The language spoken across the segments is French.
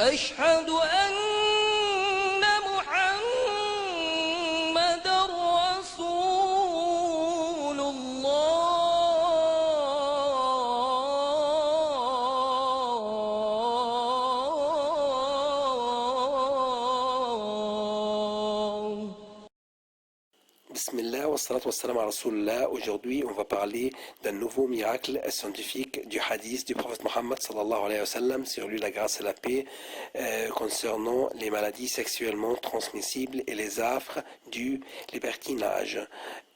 أشهد أن محمد رسول الله. Bismillah wa salatu wa salam à Rasulullah. Aujourd'hui, on va parler d'un nouveau miracle scientifique du hadith du prophète Mohammed sallallahu alayhi wa sallam, sur lui la grâce et la paix, concernant les maladies sexuellement transmissibles et les affres du libertinage.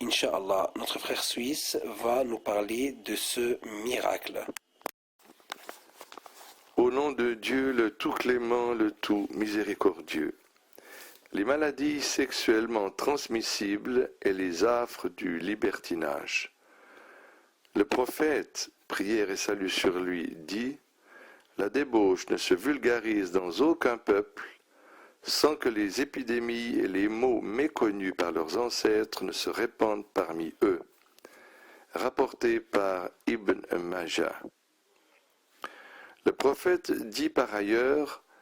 Inch'Allah, notre frère suisse va nous parler de ce miracle. Au nom de Dieu, le tout clément, le tout miséricordieux. Les maladies sexuellement transmissibles et les affres du libertinage. Le prophète, prière et salut sur lui, dit « La débauche ne se vulgarise dans aucun peuple sans que les épidémies et les maux méconnus par leurs ancêtres ne se répandent parmi eux. » Rapporté par Ibn Majah. Le prophète dit par ailleurs «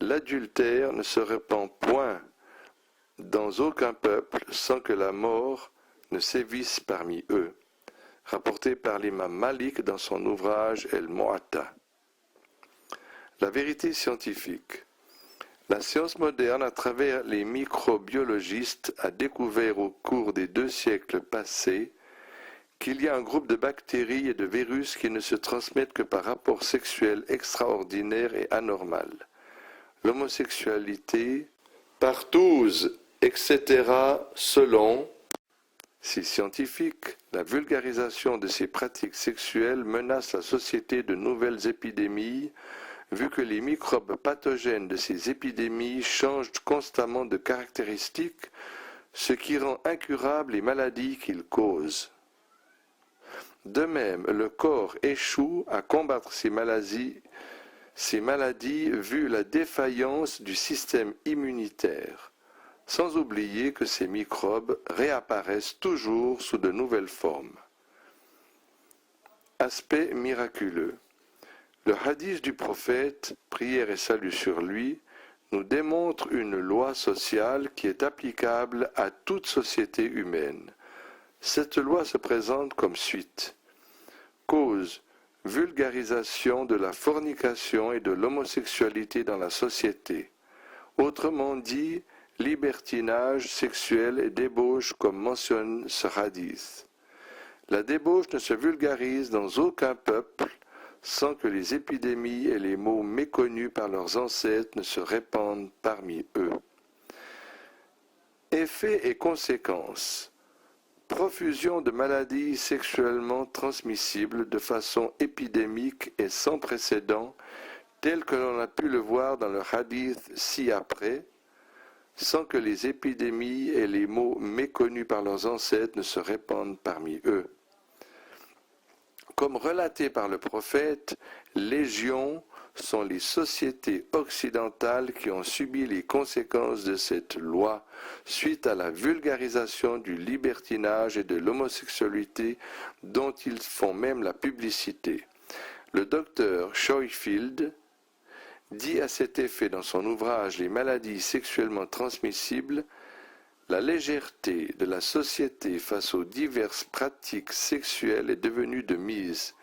L'adultère ne se répand point dans aucun peuple sans que la mort ne sévisse parmi eux. » Rapporté par l'imam Malik dans son ouvrage El-Mu'atta. La vérité scientifique. La science moderne, à travers les microbiologistes, a découvert au cours des 2 siècles passés qu'il y a un groupe de bactéries et de virus qui ne se transmettent que par rapport sexuel extraordinaire et anormal. L'homosexualité, partouze, etc. selon ces scientifiques, la vulgarisation de ces pratiques sexuelles menace la société de nouvelles épidémies, vu que les microbes pathogènes de ces épidémies changent constamment de caractéristiques, ce qui rend incurables les maladies qu'ils causent. De même, le corps échoue à combattre ces maladies vu la défaillance du système immunitaire, sans oublier que ces microbes réapparaissent toujours sous de nouvelles formes. Aspect miraculeux. Le hadith du prophète, prière et salut sur lui, nous démontre une loi sociale qui est applicable à toute société humaine. Cette loi se présente comme suite. Cause, vulgarisation de la fornication et de l'homosexualité dans la société. Autrement dit, libertinage sexuel et débauche comme mentionne ce hadith. La débauche ne se vulgarise dans aucun peuple sans que les épidémies et les maux méconnus par leurs ancêtres ne se répandent parmi eux. Effets et conséquences. Profusion de maladies sexuellement transmissibles de façon épidémique et sans précédent, tel que l'on a pu le voir dans le hadith ci-après, sans que les épidémies et les maux méconnus par leurs ancêtres ne se répandent parmi eux. Comme relaté par le prophète, légion sont les sociétés occidentales qui ont subi les conséquences de cette loi suite à la vulgarisation du libertinage et de l'homosexualité dont ils font même la publicité. Le docteur Schofield dit à cet effet dans son ouvrage « Les maladies sexuellement transmissibles », la légèreté de la société face aux diverses pratiques sexuelles est devenue de mise.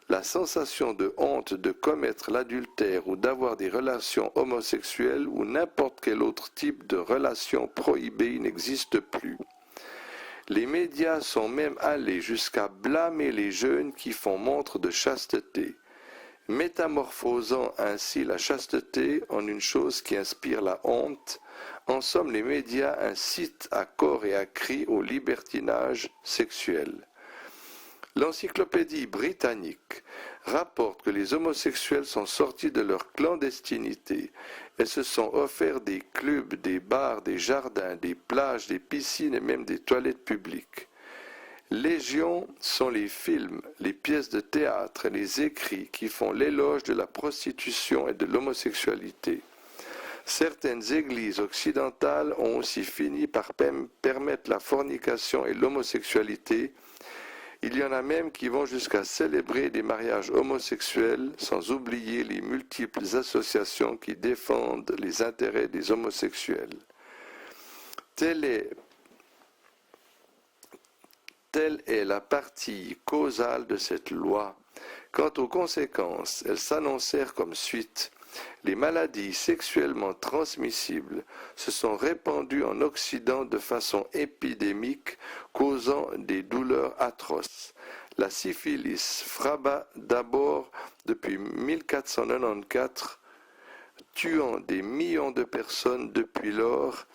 La sensation de honte de commettre l'adultère ou d'avoir des relations homosexuelles ou n'importe quel autre type de relation prohibée n'existe plus. Les médias sont même allés jusqu'à blâmer les jeunes qui font montre de chasteté, métamorphosant ainsi la chasteté en une chose qui inspire la honte. En somme, les médias incitent à corps et à cri au libertinage sexuel. L'encyclopédie britannique rapporte que les homosexuels sont sortis de leur clandestinité et se sont offerts des clubs, des bars, des jardins, des plages, des piscines et même des toilettes publiques. Légion sont les films, les pièces de théâtre et les écrits qui font l'éloge de la prostitution et de l'homosexualité. Certaines églises occidentales ont aussi fini par permettre la fornication et l'homosexualité, Il y en a même qui vont jusqu'à célébrer des mariages homosexuels, sans oublier les multiples associations qui défendent les intérêts des homosexuels. Telle est la partie causale de cette loi. Quant aux conséquences, elles s'annoncèrent comme suite. Les maladies sexuellement transmissibles se sont répandues en Occident de façon épidémique, causant des douleurs atroces. La syphilis frappa d'abord depuis 1494, tuant des millions de personnes depuis lors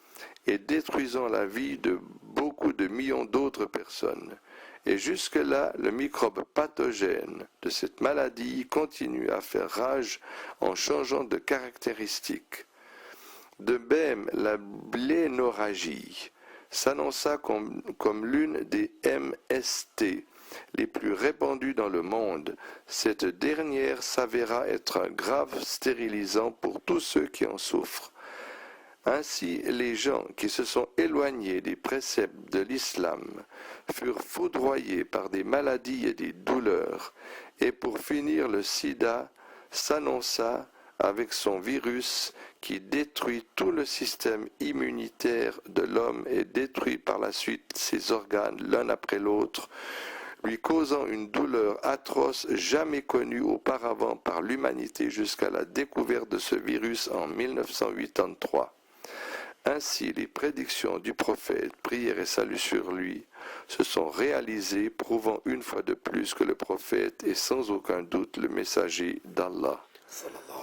et détruisant la vie de beaucoup de millions d'autres personnes. Et jusque-là, le microbe pathogène de cette maladie continue à faire rage en changeant de caractéristiques. De même, la blénorragie s'annonça comme l'une des MST les plus répandues dans le monde. Cette dernière s'avéra être un grave stérilisant pour tous ceux qui en souffrent. Ainsi, les gens qui se sont éloignés des préceptes de l'islam furent foudroyés par des maladies et des douleurs, et pour finir, le sida s'annonça avec son virus qui détruit tout le système immunitaire de l'homme et détruit par la suite ses organes l'un après l'autre, lui causant une douleur atroce jamais connue auparavant par l'humanité jusqu'à la découverte de ce virus en 1983. Ainsi, les prédictions du prophète, prière et salut sur lui, se sont réalisées, prouvant une fois de plus que le prophète est sans aucun doute le messager d'Allah. صلى الله